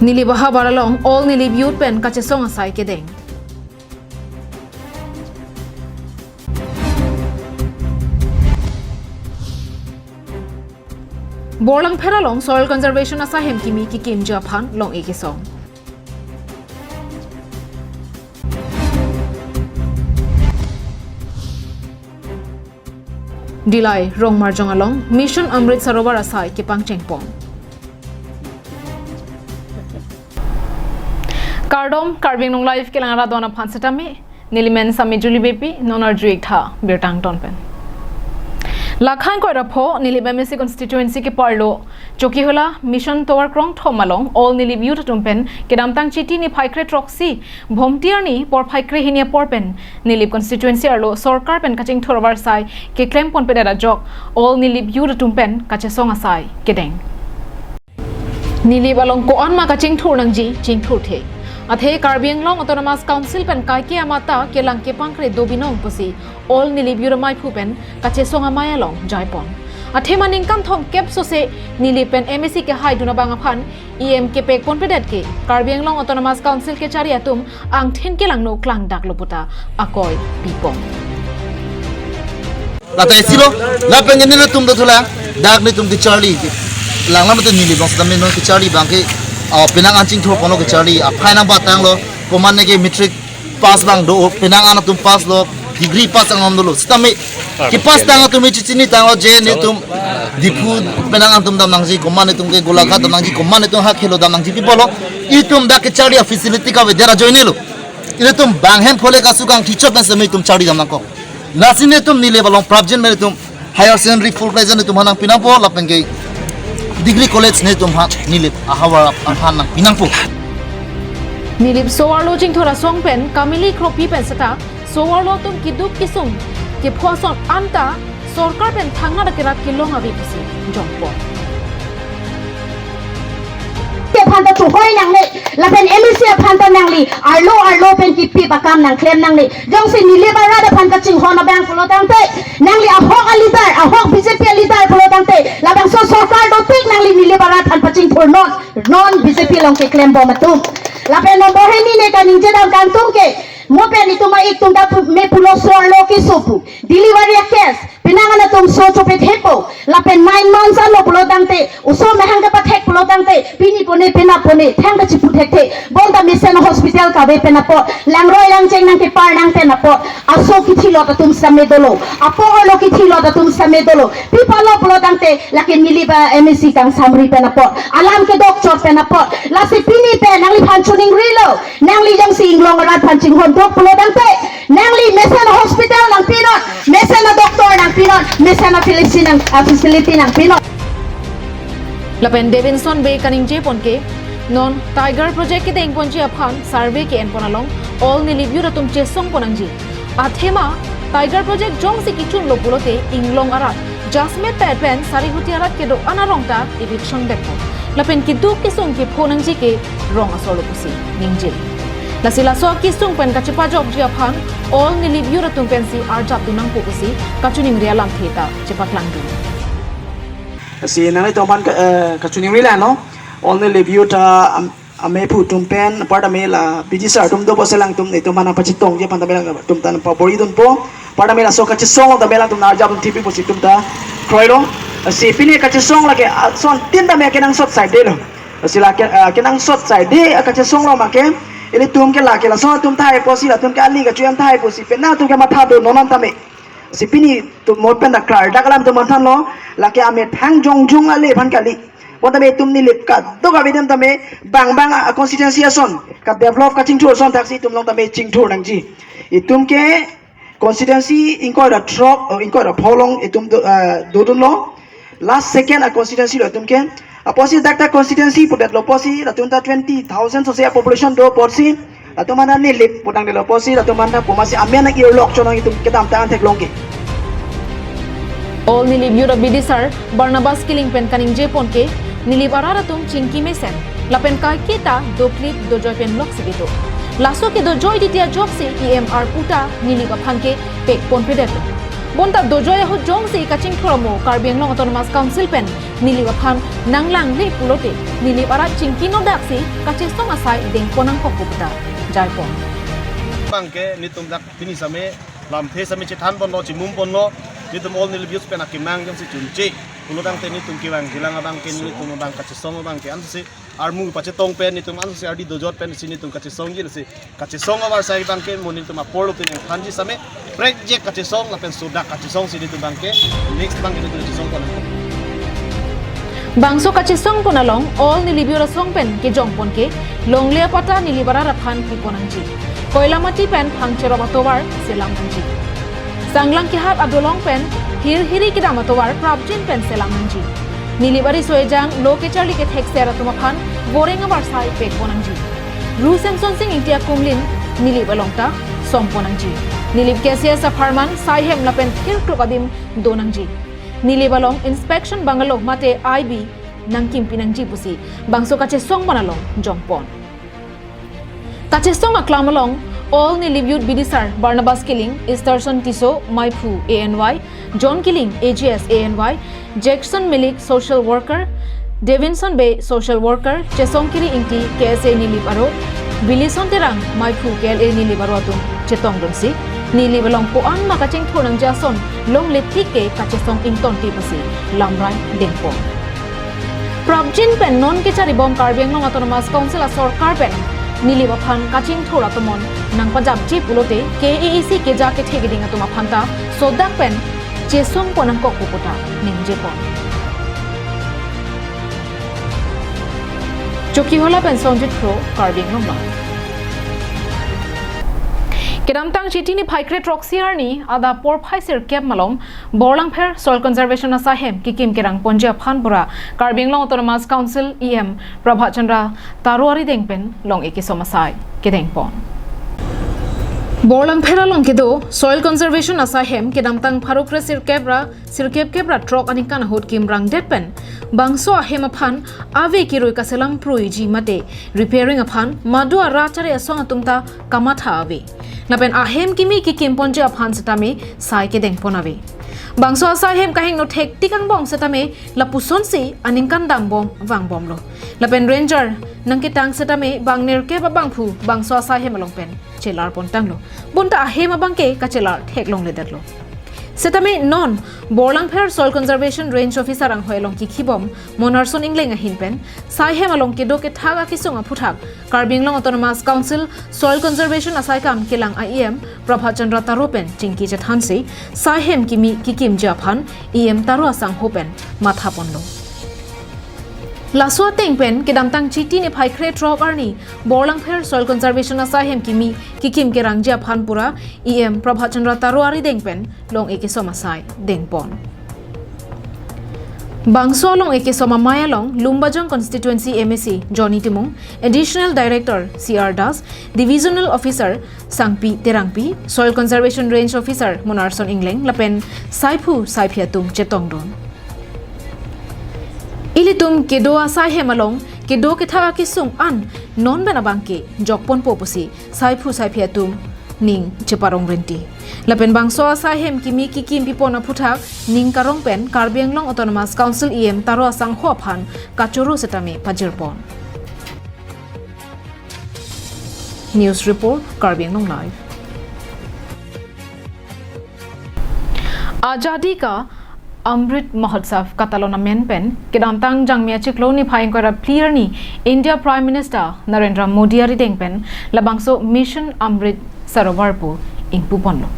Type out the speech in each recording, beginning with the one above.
Nili baha baralong all nili youth pen kachesong asai kedeng. Borlang pheralong soil conservation asahem kimi ki kim Japan long ekisong. Dilai rong marjong along mission Amrit Sarovar asai ki pangchengpong. Kardom Karbing nong live kelangara dona phansetami nilimen sami juli bepi nonar juik tha birtang tonpen. Lakhan ko rapho nilibemesi constituency ke parlo choki hola mission tower krong thomalong all nilibiu tumpen kedamtang chiti ni phaikre troxy bhomtiar ni por phaikre hinia porpen nilib constituency arlo sarkar pen kaching thorbar sai ke claim pon pedara jok all nilibiu tumpen kachesong asai kedeng nilib along ko anma kaching thurnang ji ching thur the athe Karbing long autonomous council pen kai ke amata kelang ke pangkre dobinong pusi all nilibiu mai phupen kachesong amaya long jaipon athe maning kam thom kep so se nilipen MSC ke hai duna bang aphan EM ke pek pon pedet ke Karbing long autonomous council ke chari atum ang thin ke lang no klang dak loputa akoy pipong Lata esilo la pengen ni tum do thula dak ni tum ke chari lang lam to nili bang samme no ke chari bang ke pinang anjing thor pono ke chari a phainang ba tang lo koman ne ke metric pass bang do pinang an tum pass lo degree pass ang amdolo stame ki pass tang tum chichini tang lo je ne tum dipu pinang an tum dam nang ji koman ne tum ke gola kha dam nang ji koman ne tum ha khelo dam nang ji polo I tum da ke chari facility ka vedera join lo ile tum bang hem phole ka sukang teacher ban same tum chari dam nang ko nasine tum nile balong prabjen me tum higher secondary full prize ne tum hanang pinang po lapeng ke degree college ne tum ha nilip ahawar aphan nang pinangpo nilip sowarlo jing thora songpen kamili kropi pen sata sowarlo tum kiduk kisung ke phwason anta sarkar pen thangna rakira kilong abi pisi jongpo phanta chukoi nang le la pen MSC phanta nang li arlo pen kipi bakam nang claim nang li jong se ni le bara da phanta ching hona bang fulo tang te nang li a hok BJP leader fulo tang te la bang so sarkar do tik nang li ni le bara phan paching for non BJP long ke claim bo matum la pen no bo he ni ne ka ninje dam kan tum ke mo pe ni tuma ik tum da me pulo sorlo ke sopu delivery case pinangan tum so chopet hepo la pen 9 months alo pulo tang te uso mehang ka pathek pulo tang te pini pone pena pone thang ka chipu thek the bonda mission hospital ka be pena po langroi lang cheng nang ke par nang te na po aso ki thilo ta tum same dolo apo lo ki thilo ta tum same dolo pipalo pulo tang te la ke niliba MSC kang samri pena po alam ke doctor pena po la si pini pe nang li phan chuning rilo nang li jang sing long rat phan ching hon dok pulo tang te nang li mission hospital nang pinot mission doctor nang pinot mission facility nang pinot Lapen Davidson Bay kaning je ponke non tiger project ke deng ponji aphan survey ke en ponalong all nilibiu ratum chesong ponangji athema tiger project jong si kichun lo pulote inglong arat jasmet pen sari huti arat ke do anarong ta eviction dekho lapen kidu kisung ke phonangji ke rong asolo pusi ningjil lasila so kisung pen kachipa jok ji aphan all nilibiu ratum pensi arjap dunang pusi kachuning rialam theta chepaklang du si nanai toman kachuning rila no only review ta ame pu tumpen part ame la bijisa tum do boselang tum itu mana pachitong je panta melang tum tan pabori dun po part ame la so kachisong ta melang tum na jam tv po si tum ta kroilo si pini kachisong la ke son tin ta me kenang shot side de lo si la kenang shot side de kachisong lo ma ke ile tum ke la so tum thai po si la tum ke ali ka chuyam thai po si pena tum ke matha do nonon ta me si pini tu mo pen da klar da kalam tu man lo la ke ame thang jong ale phan kali wata be tum ni lip ka to ka bedem tame bang constituency ason ka develop ka chingthur son taxi tum long tame chingthur nang ji itum ke constituency inko da drop inko da pholong itum do dun lo last second a constituency lo tum ke aposi dakta constituency pudat lo posi ratum ta 20000 so se population do posi atum mana ni lip putang de lo posi atum mana pomasi amya na irlok chonong itum ke dam ta antek long ke all nilibiu ra bidisar Barnabas killing pen kaning je ponke nilibara ratum chingki mesen lapen kai kita do clip do joy pen lok sigito laso ke do joy ditia job se EMR puta niliba phanke pek pon pedet bonta dojoy ho jong si kaching thoromo Karbi Anglong Autonomous Council pen nili waphan nanglang li pulote nili para chingkino daksi kachesong asai deng ponang kokupta jaipon bangke nitum dak tini same lam the same chithan bonno chimum bonno nitum all nil views pen akimang jam si chunchi pulutang te nitum kiwang hilang abang ken nitum bang kachesong bang ke an si armu pache tong pen nitum an si ardi dojot pen si nitum kachesong ji si kachesong abar sai bang ke mon nitum apolo tin khanji same break je kachesong la pen sudak kachesong si nitum bang ke next bang nitum kachesong kon bangso kachesong ponalong all nilibura song pen ke jongpon ke longlea pata nilibara raphan ki ponangji koilamati pen phangchero matowar selam nanji sanglang ki hab abdolong pen hiri ki damatowar prabjin pen selam nanji nilibari soejang loke charli ke thek sera tumakhan borenga barsai pek ponangji ru samson sing intia kumlin nilibalongta somponangji nilib kesia safarman saihem lapen thir krokadim donangji nilibalong inspection bangalo mate IB nangkim pinangji pusi bangso kachesong manalong jongpon kachesong aklamalong all nilibut bidisar Barnabas Killing Esterson Tiso Maipu ANY John Killing AGS ANY Jackson Milik social worker Davinson Bay social worker Chesongkiri Inti KSA nilibaro Bilison Terang Maipu KLA nilibaro atum chetong donsi nilibalong puan makaching thonang jason long letik ke kachesong ington ti pasi lamrai dengpo Prabjin pen non ke chari bom Karbi Anglong Autonomous Council sarkar pen nilibaphan kaching thora tomon nang Punjab ji pulote KAEC ke ja ke thegiding atuma phanta sodak pen jesong ponang ko kupota ningje pon Choki hola pen sonjit pro Karbi Anglong Kedamtang chitini phaikre troxiar ni Adap por phaisir kep malom borlang pher soil conservation asahem kikim kerang ponjia phanpura Karbi Anglong Autonomous Council EM Prabha Chandra Taruari dengpen long eki somasai kedengpon borlang phera long kedo soil conservation asahem kedamtang pharukre sirkep kebra trok anikan hot kim rang detpen bangso ahem aphan ave kiroi kaselam proiji mate repairing aphan madu arachare asong atumta kamatha ave napen ahem kimi ki kimponje aphan setame sai ke dengpon ave bangso asahem kahing no thek tikang bong setame lapuson si aningkan dam bom wang bom lo lapen ranger nangke tang setame bangner ke babangphu bangso asahem along pen chelar pontang lo bunta ahem abangke kachelar thek long le datlo setame non borlang pher soil conservation range officer ang hoilong ki khibom monarson ingleng ahin pen sai hem along ke do ke thaga ki songa phuthak Karbi Anglong Autonomous Council soil conservation asai kam kelang IEM Prabha Chandra Taropen chingki jethansi sai hem kimi kikim japhan EM taro asang hopen matha ponlo Laswa tengpen kedamtang chiti ne phaikre trok arni borlang pher soil conservation asahem kimi kikim kerang japhan pura EM Prabha Chandra Taroari dengpen long eke somasai dengpon Bangso long eke soma maya long Lumbajong constituency MSc Johnny Timung additional director CR Das divisional officer Sangpi Terangpi soil conservation range officer Monarson Ingleng lapen Saipu Saiphiatum Chetongdon Ilitum kedo asai hemalong kedo ke thaga ki sung an non benabangke jokpon popusi Saipu Saiphiatum ning cheparong renti lapen bangso asai hem kimi kikim pipona phuthak ning karong pen Karbi Anglong Autonomous Council EM taro asang hophan kachuru setame pajirpon News report Karbi Anglong live Azadi ka Amrit Mahotsav Katalona Menpen Kedamtang Jangmia Chikloni Phaingkora clear ni India Prime Minister Narendra Modi ari dengpen labangso Mission Amrit Sarovarpu ingpu ponlo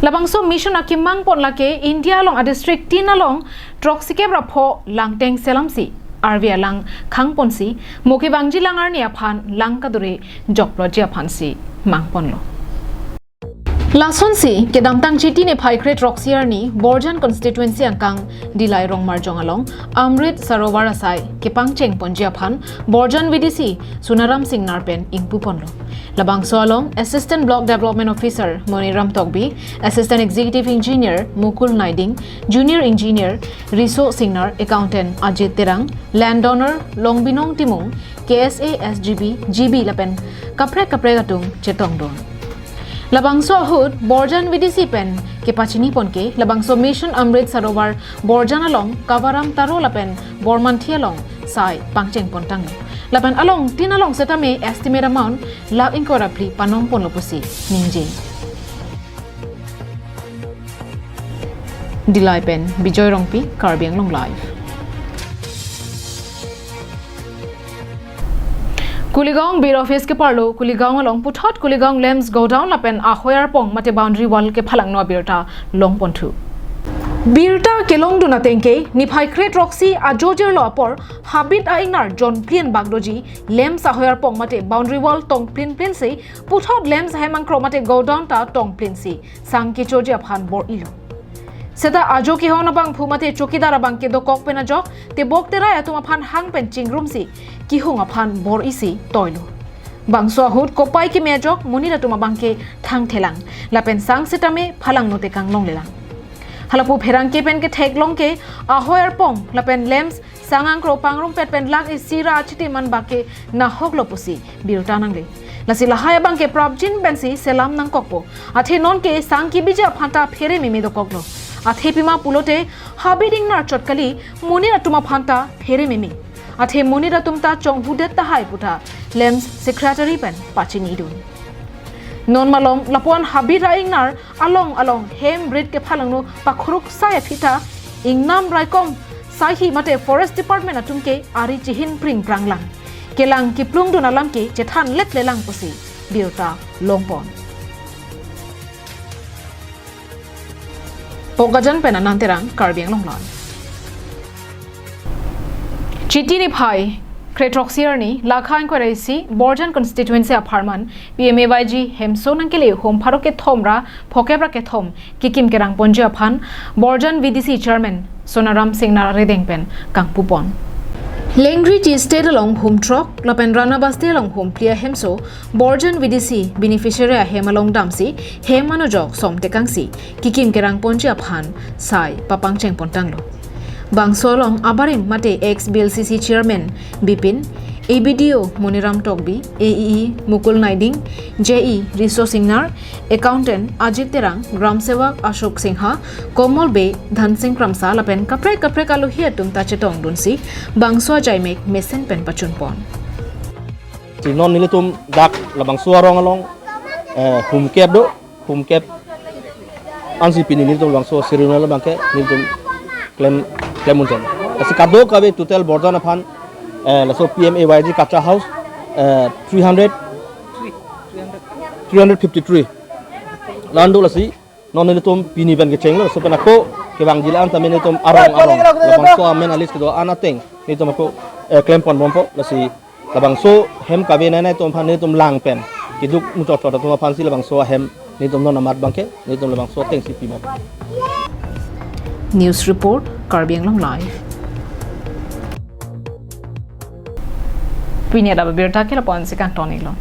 labangso mission akimang ponlake India long a district tinalong troxike brapho langteng selamsi arvia lang khangponsi moki bangji langar ni aphan langkadure jokproji aphansi mangponlo Lasonsi kedamtang chiti ne phaikre troxiar ni Borjan constituency angkang dilai rong marjong along Amrit Sarovar asai kepang cheng ponjia phan Borjan VDC Sunaram Singh Narpen ingpu ponlo labangso along assistant block development officer Moniram Togbi assistant executive engineer Mukul Naiding junior engineer Riso Singnar accountant Ajit Terang landowner Longbinong Timung KSA SGB GB lapen kapre gatung chetongdon Labangso Hood, Borjan VDC Pen, Kepachini Ponke, Labangso Mission Amrit Sarovar, Borjan along, Kavaram Tarola Pen, Bormanti along, Sai, Pangcheng Pontang. Lapan along, tin along setame estimate amount, lag incorruptly, Panong Ponopusi, Ninje. Dilai Pen, Bijoy Rongpi, Karbiang Long Live. Kuligaung Beer Office ke parlo, Kuligaung along Puthot, Kuligaung Lems go down lapen ahoyar pong mate boundary wall ke phalang no Abirta long pontu. Abirta ke long duna tengke, niphai crate roxy a jojer lo apor, habit a ignar John Plien Bagdoji, Lems ahoyar pong mate boundary wall tong plin se, Puthot Lems hemang kro mate go down ta tong plin se, sang ke choji aphan bor ilo. Seta ajo ki hona bang phumate chokidar bang ke do kok pena jok te bok tera atum aphan hang pen chingrum si ki hung aphan bor isi toilu bang so hut kopai ki mejok munira tuma bang ke thang thelang la pen sang setame phalang note kang long lelang halapu pherang ke pen ke thek long ke ahoyar pong la pen lems sangang kro pangrum pet pen lag isira chiti man ba ke na hoglo pusi birta nangle lasi lahaya bang ke probjin bensi selam nang kokpo athe non ke sang ki bija phanta phere mimi do koklo Athe pima pulote habiding nar chotkali munira tuma phanta phere mimi athe munira tumta chong budet ta hai puta lems secretary pen pachini dun non malong lapon habira ingnar along hem brit ke phalang no pakhuruk saya phita ingnam raikom sahi mate forest department atumke ari chihin pring pranglang kelang kiplung dun alam ke chethan let lelang posi biota longpon Pokajan pena nanterang Karbiang Long Live. Chiti ni phai Kretroxier ni Lakha inquiry si Borjan constituency apartment PMAYG Hemso nangkele home pharo ke thomra phokebra ke thom kikim kerang ponje aphan Borjan VDC chairman Sonaram Singh na redeng pen kangpupon Lengri T state along home truck lapen rana baste along home clear hemso Borjan VDC beneficiary a hem along damsi hem manojok som tekangsi kikim kerang ponje aphan sai papang cheng pontanglo Bangsolong abarim mate ex BLCC chairman Bipin ABDO Moniram Togbi AEE Mukul Naiding JE Riso Singnar accountant Ajit Terang Gram Sevak Ashok Singha Komol Be Dhan Singh Kramsa lapen kapre kalu hiya tum ta chetong dunsi Bangso Jaimek Mesen pen pachun pon non nilitum dak labang suarong along hum cap ansi pini nilitum labang so sirunal bangke nilitum claim munten asi kado kabe total Borjan aphan laso PMAYG Kacha House 353 landu lasi non nilitum pini ban ke chenglo so penako ke bang jilan tamen nilitum arong labang so amen alis kedo anateng nilitum ako claim pon bompo lasi labang so hem kabe nana tom phan nilitum lang pen kiduk mutot to tom phan si labang so hem nilitum non amat bangke nilitum labang so teng si pimo News report Karbiang Long Live Pinya da Abirta ke lapon si kang Tony lo